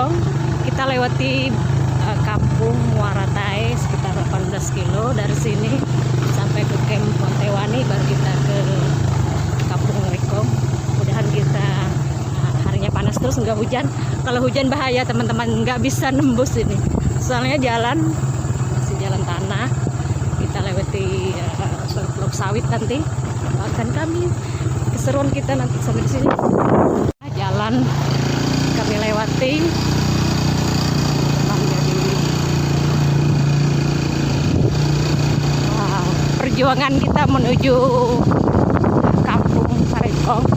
Rikong. Kita lewati kampung Muara Tae sekitar 18 kilo dari sini sampai ke Camp Pontewani, baru kita ke kampung Rikong. Mudahan kita harinya panas terus, nggak hujan. Kalau hujan bahaya teman-teman, nggak bisa nembus ini. Soalnya jalan masih jalan tanah. Kita lewati blok sawit, nanti akan kami keseruan kita nanti sampai di sini. Jalan kami lewati. Wow, perjuangan kita menuju kampung Rikong.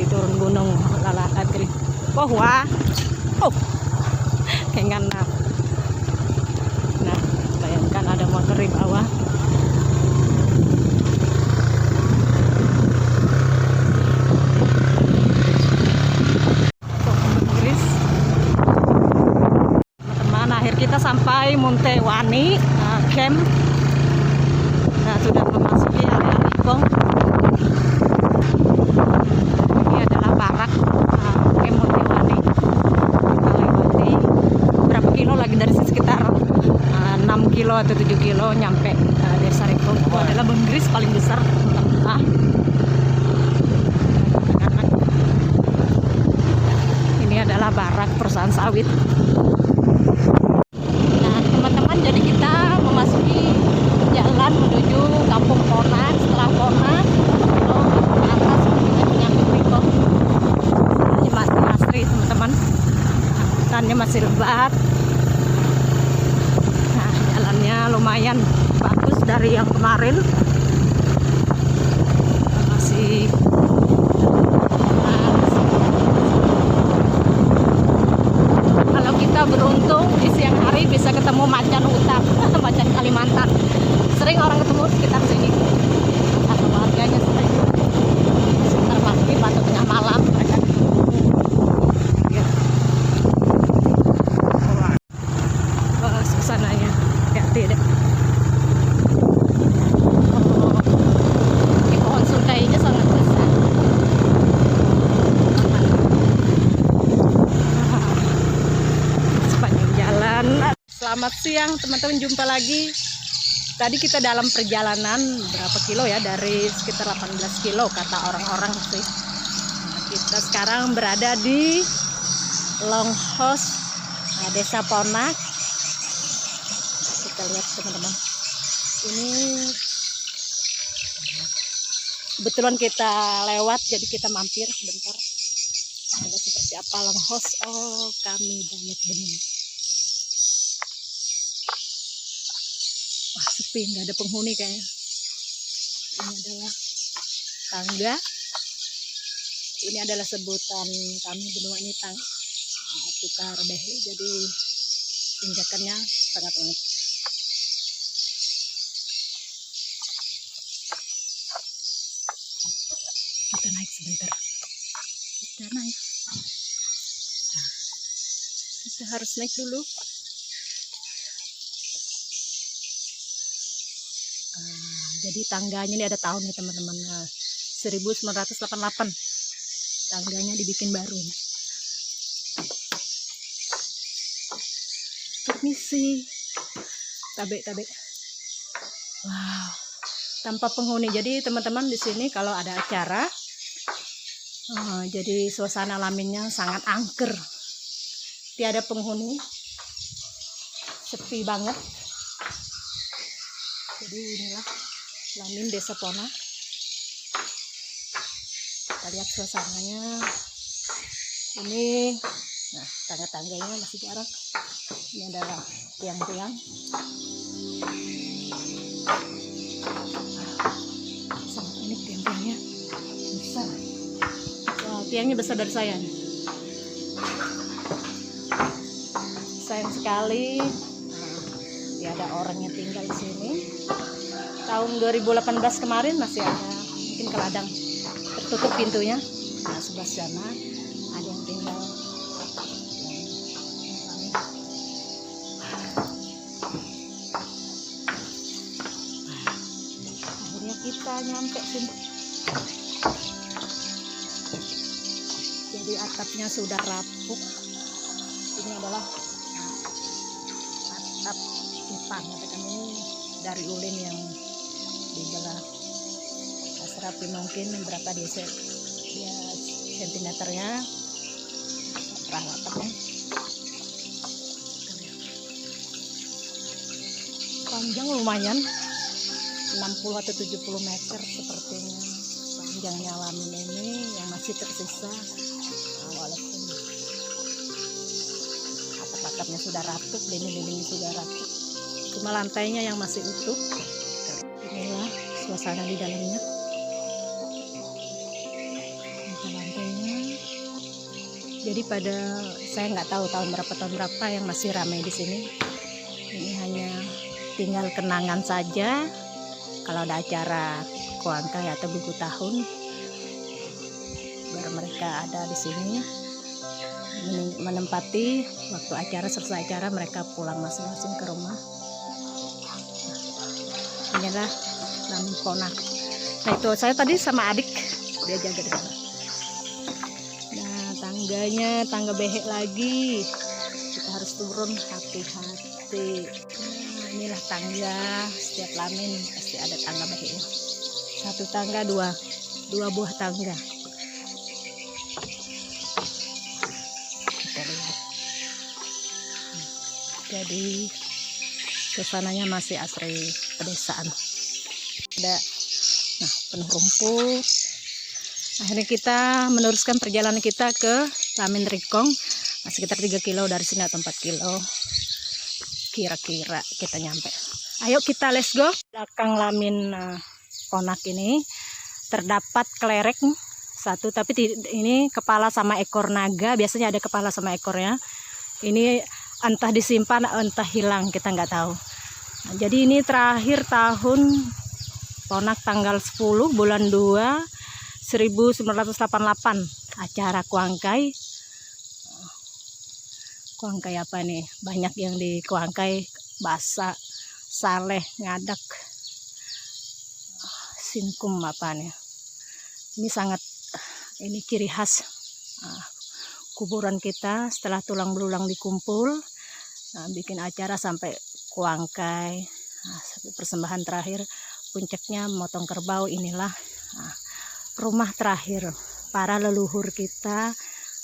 Turun gunung lala agri. Wah, oh, kengan nah. Nah, bayangkan ada motor di bawah. Teman-teman, akhir kita sampai Pontewani camp. Nah, sudah memasuki area Rikong. Dari sekitar 6 kilo atau 7 kilo nyampe desa Rikong. Itu adalah Benggris paling besar. Ini adalah barak perusahaan sawit. Nah teman-teman, jadi kita memasuki jalan menuju kampung Pona. Setelah Pona ke atas nyampe Rikong. Ini masih asri teman-teman, hutannya masih lebat. Lumayan bagus dari yang kemarin. Masih kalau kita beruntung di siang hari bisa ketemu macan hutan, macan Kalimantan. Sering orang ketemu sekitar sini, atau warganya sering sekitar pagi atau tengah malam mereka. Suasananya tidak. Di pohon sungkainya sangat besar. Sepanjang jalan. Selamat siang teman-teman, jumpa lagi. Tadi kita dalam perjalanan berapa kilo ya, dari sekitar 18 kilo kata orang-orang sih. Nah, kita sekarang berada di Longhos, Desa Pona. Kita lihat teman-teman, ini kebetulan kita lewat, jadi kita mampir sebentar. Ada seperti apa Longhos. Oh, kami Dayak Bening. Wah, sepi, nggak ada penghuni kayaknya. Ini adalah tangga. Ini adalah sebutan kami benua ini, tukar behe, jadi tindakannya sangat unik. Kita naik sebentar. Kita naik. Nah, kita harus naik dulu. Jadi tangganya ini ada tahun nih teman-teman. 1988. Tangganya dibikin baru. Permisi. Tabe. Wow. Tanpa penghuni. Jadi teman-teman di sini kalau ada acara, jadi suasana alaminnya sangat angker, tiada penghuni, sepi banget. Jadi inilah Lamin Desa Pona. Kita lihat suasananya. Ini, nah tangga-tangganya masih jarak. Ini adalah tiang-tiang. Sangat unik tiang-tiangnya, besar. Wow, tiangnya besar dari saya. Sayang sekali, tiada orang yang tinggal di sini. Tahun 2018 kemarin masih ada, mungkin ke ladang tertutup pintunya. Nah, sebelah sana ada yang tinggal. kita nyampe sini. Jadi atapnya sudah rapuh. Ini adalah atap pipa, katakan ini dari ulin yang dibelah. Serapi mungkin berapa dia sentimeternya, atapnya panjang lumayan 60 atau 70 meter sepertinya panjangnya lamin ini yang masih tersisa. Walaupun atap-atapnya sudah rapuh, dinding-dindingnya sudah rapuh, cuma lantainya yang masih utuh. Inilah suasana di dalamnya. Lantainya. Jadi saya nggak tahu tahun berapa yang masih ramai di sini. Ini hanya tinggal kenangan saja. Kalau ada acara kuangkai atau buku tahun, biar mereka ada di sini menempati waktu acara, selesai acara mereka pulang masing-masing ke rumah. Inilah lamin Ponak. Nah itu saya tadi sama adik, dia jaga di sana. Nah tangganya, tangga behek lagi, kita harus turun hati-hati. Inilah tangga, setiap lamin pasti ada tangga beheknya. Satu tangga, dua buah tangga. Kita lihat. Jadi suasananya masih asri pedesaan. Nah penuh rumput. Akhirnya kita meneruskan perjalanan kita ke Lamin Rikong, sekitar 3 kilo dari sini atau 4 kilo. Kira-kira kita nyampe. Ayo kita let's go. Belakang lamin Ponak ini terdapat kelereng satu, tapi ini kepala sama ekor naga. Biasanya ada kepala sama ekornya. Ini entah disimpan entah hilang, kita nggak tahu. Nah, jadi ini terakhir tahun Ponak tanggal 10 bulan 2 1988 acara kuangkai. Kuangkai apa nih? Banyak yang di kuangkai, basa, saleh, ngadak, singkum apa nih. Ini sangat, ini ciri khas kuburan kita setelah tulang belulang dikumpul, bikin acara sampai kuangkai, sampai persembahan terakhir, puncaknya motong kerbau. Inilah rumah terakhir para leluhur kita,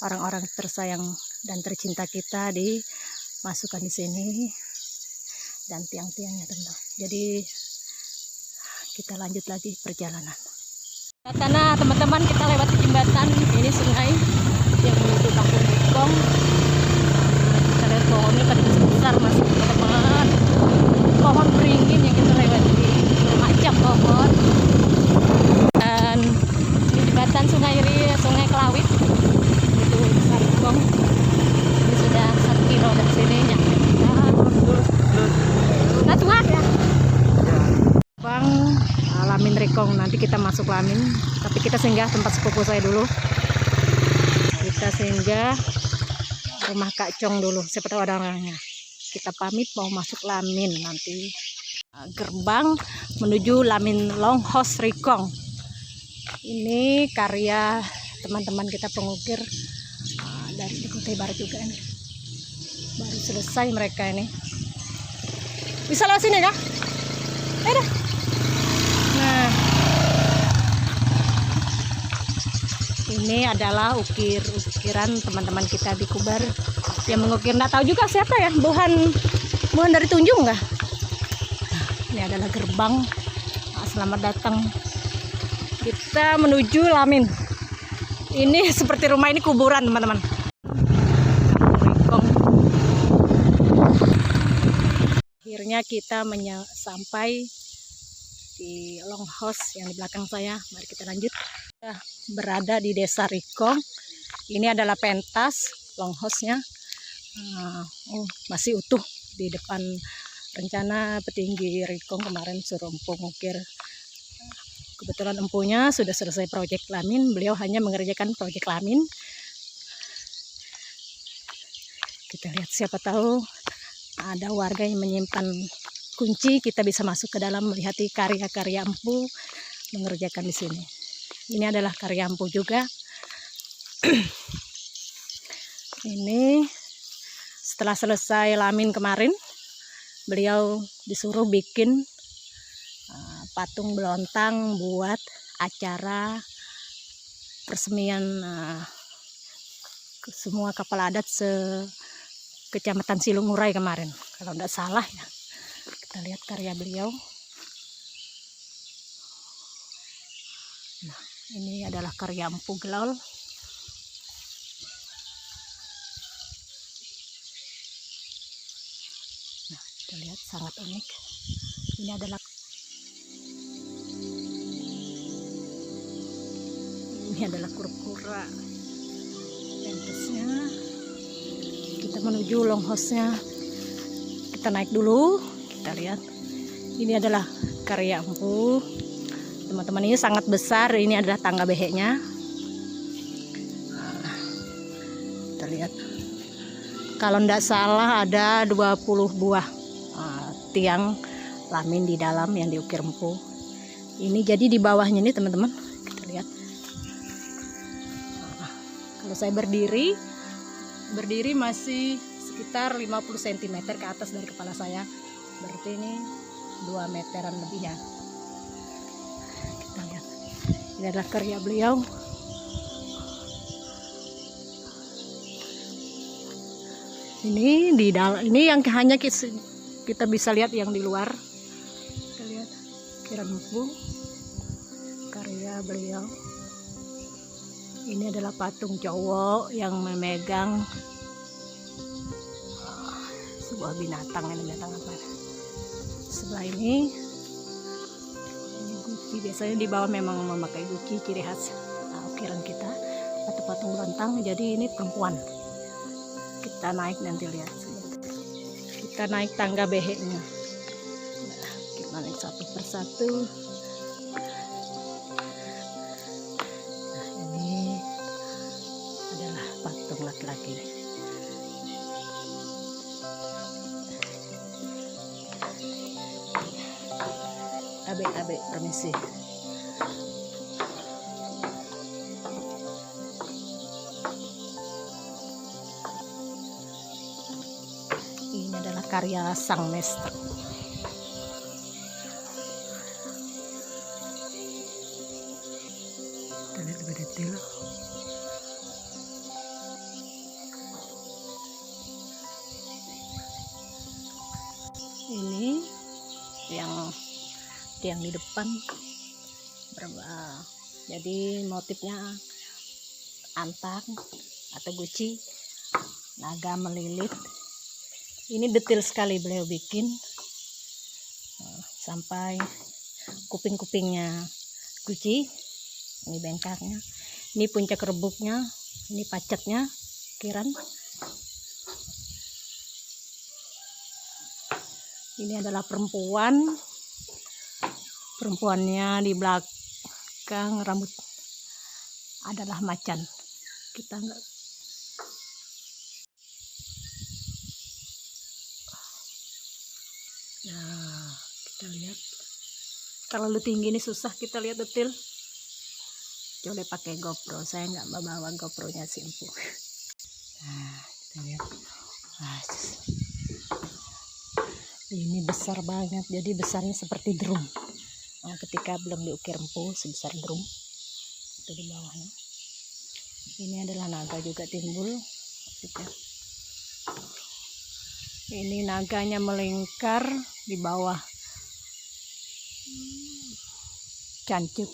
orang-orang tersayang dan tercinta kita dimasukkan di sini, dan tiang-tiangnya tentu. Jadi kita lanjut lagi perjalanan. Karena teman-teman kita lewat jembatan ini, sungai yang menuju Kampung Rikong. Kita lihat pohonnya pada besar masih teman-teman. Pohon beringin yang kita lewati, macam pohon. Dan di jembatan Sungai Kelawit itu besar Rikong. Ini sudah 1 kilo dari sini nyampe. Nah Tuhan ya. Bang Lamin Rikong, nanti kita masuk Lamin, tapi kita singgah tempat sepupu saya dulu. Kita singgah rumah Kak Cong dulu, siapa tahu ada orangnya. Kita pamit mau masuk Lamin nanti. Gerbang menuju Lamin Longhos Rikong. Ini karya teman-teman kita pengukir dari Kutai Barat juga ini. Baru selesai mereka ini. Bisa lewat sini ya? Dah. Nah, ini adalah ukiran teman-teman kita di Kubar yang mengukir. Nggak tahu juga siapa ya, buhan dari Tunjung nggak? Nah, ini adalah gerbang. Selamat datang. Kita menuju Lamin. Ini seperti rumah ini kuburan teman-teman. Akhirnya kita sampai di Longhos yang di belakang saya. Mari kita lanjut. Kita berada di desa Rikong. Ini adalah pentas Longhosnya. Masih utuh di depan. Rencana petinggi Rikong kemarin suruh empu ngukir. Kebetulan empunya sudah selesai proyek Lamin. Beliau hanya mengerjakan proyek Lamin. Kita lihat, siapa tahu ada warga yang menyimpan kunci, kita bisa masuk ke dalam melihat karya-karya empu mengerjakan di sini. Ini adalah karya Empu juga. Ini setelah selesai lamin kemarin, beliau disuruh bikin patung belontang buat acara persemian semua kepala adat Kecamatan Silungurai kemarin, kalau tidak salah ya. Kita lihat karya beliau. Nah, ini adalah karya Empu Gelol. Nah, kita lihat sangat unik. Ini adalah kura-kura pentasnya. Kita menuju longhosnya. Kita naik dulu. Kita lihat. Ini adalah karya Empu. Teman-teman, ini sangat besar. Ini adalah tangga beheknya. Nah, kita lihat. Kalau tidak salah ada 20 buah tiang lamin di dalam yang diukir Empu. Ini jadi di bawahnya ini teman-teman. Kita lihat. Kalau saya berdiri masih sekitar 50 cm ke atas dari kepala saya. Berarti ini 2 meteran lebihnya. Kita lihat. Ini adalah karya beliau. Ini di dalam, ini yang hanya kita bisa lihat yang di luar. Kita lihat ukiran Empu, karya beliau. Ini adalah patung cowok yang memegang sebuah binatang. Ini binatang apa? Sebelah ini guci. Biasanya di bawah memang memakai guci, ciri khas ukiran kita atau patung belontang. Jadi ini perempuan. Kita naik nanti lihat. Kita naik tangga beheknya. Kita naik satu persatu. Laki-laki. Abe permisi. Ini adalah karya sang master. Kita lihat lebih detail. Ini yang di depan jadi motifnya antang atau guci, naga melilit. Ini detail sekali beliau bikin, sampai kuping-kupingnya guci. Ini bengkaknya, ini puncak rebuknya, ini pacetnya ukiran. Ini adalah perempuannya di belakang rambut adalah macan. Kita enggak. Nah, kita lihat terlalu tinggi, ini susah kita lihat detail. Coba pakai GoPro, saya nggak bawa GoPro-nya si Empu. Nah, kita lihat. Ini besar banget, jadi besarnya seperti drum. Ketika belum diukir Empu sebesar drum itu di bawahnya. Ini adalah naga juga timbul. Ini naganya melingkar di bawah cancut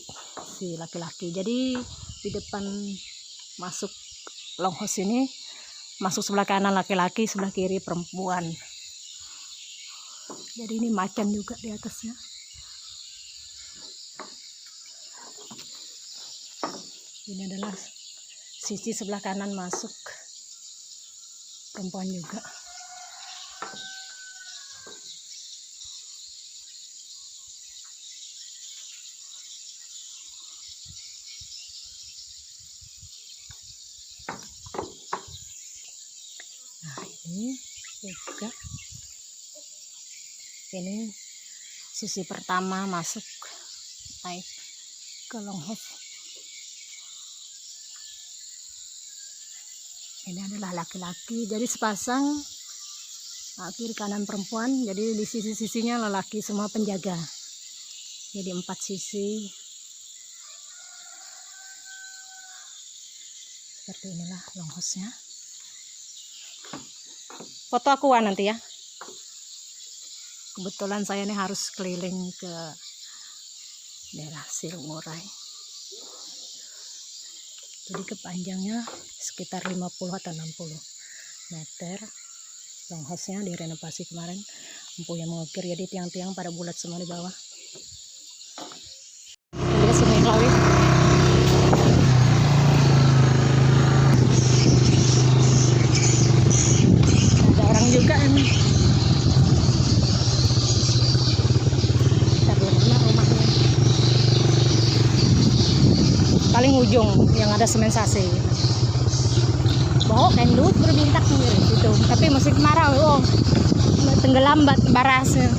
si laki-laki. Jadi di depan masuk longhos ini, masuk sebelah kanan laki-laki, sebelah kiri perempuan. Jadi ini macan juga di atasnya. Ini adalah sisi sebelah kanan masuk perempuan juga. Nah, ini juga. Ini sisi pertama masuk naik ke longhos. Ini adalah laki-laki, jadi sepasang kiri kanan perempuan, jadi di sisi-sisinya lelaki semua penjaga, jadi 4 sisi. Seperti inilah longhosnya. Foto aku nanti ya. Kebetulan saya ini harus keliling ke daerah Silungurai. Jadi kepanjangnya sekitar 50 atau 60 meter. Longhosnya direnovasi kemarin. Lampunya mengukir, jadi tiang-tiang pada bulat semua di bawah. Lihat Sungai Klawi. Ada orang juga ini. Paling ujung yang ada semen-sase. Bawa kendut berbintak gitu. Tapi musim kemarau, tenggelam barasnya.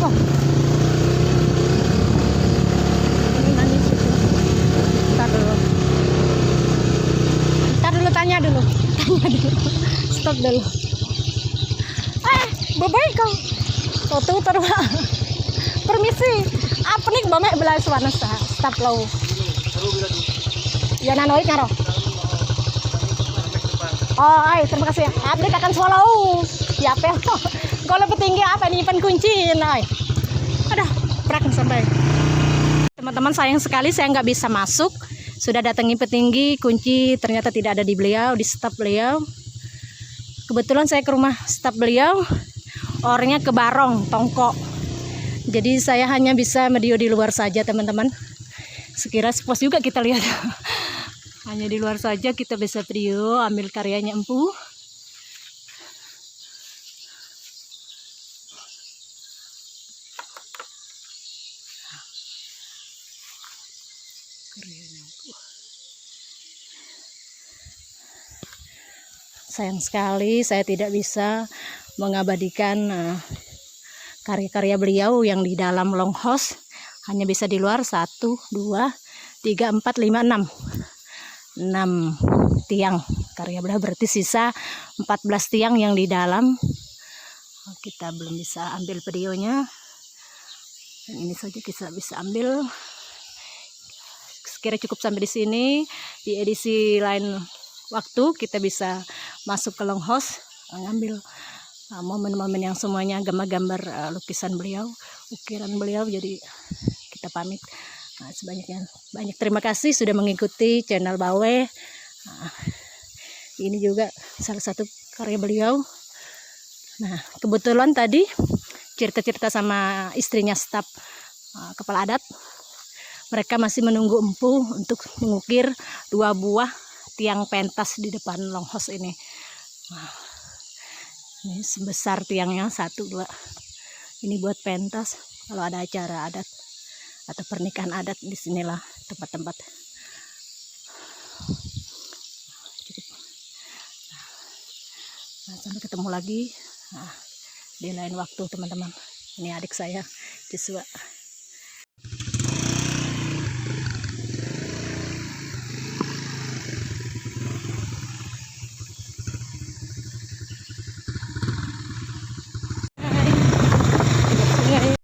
Oh. Ini manis itu. Ntar dulu tanya dulu. Stop dulu. Bapak kau tuh terus permisi apa nih bamek belah suara stop low ya nanoi karo. Oh ay terima kasih ya, update akan swallow ya pel kalau petinggi apa nih pen kunci nay ada prak sampai. Teman-teman, sayang sekali saya nggak bisa masuk, sudah datangi petinggi, kunci ternyata tidak ada di beliau, di staf beliau. Kebetulan saya ke rumah staf beliau, orangnya ke Barong, Tongko. Jadi saya hanya bisa video di luar saja teman-teman. Sekira pos juga kita lihat. Hanya di luar saja kita bisa video, ambil karyanya Empu. Karyanya Empu. Sayang sekali saya tidak bisa mengabadikan karya-karya beliau yang di dalam longhos, hanya bisa di luar 1, 2, 3, 4, 5, 6 tiang karya beliau, berarti sisa 14 tiang yang di dalam. Kita belum bisa ambil videonya, dan ini saja kita bisa ambil. Sekira cukup sampai di sini. Di edisi lain waktu kita bisa masuk ke longhos, ngambil momen-momen yang semuanya gambar-gambar lukisan beliau, ukiran beliau. Jadi kita pamit. Banyak terima kasih sudah mengikuti channel Bawe. Ini juga salah satu karya beliau. Nah, kebetulan tadi cerita-cerita sama istrinya staf kepala adat. Mereka masih menunggu Empu untuk mengukir 2 buah tiang pentas di depan longhos ini. Nah, ini sebesar tiangnya 1, 2. Ini buat pentas kalau ada acara adat atau pernikahan adat, disinilah tempat-tempat. Cukup. Nah, sampai ketemu lagi di lain waktu teman-teman. Ini adik saya Joshua.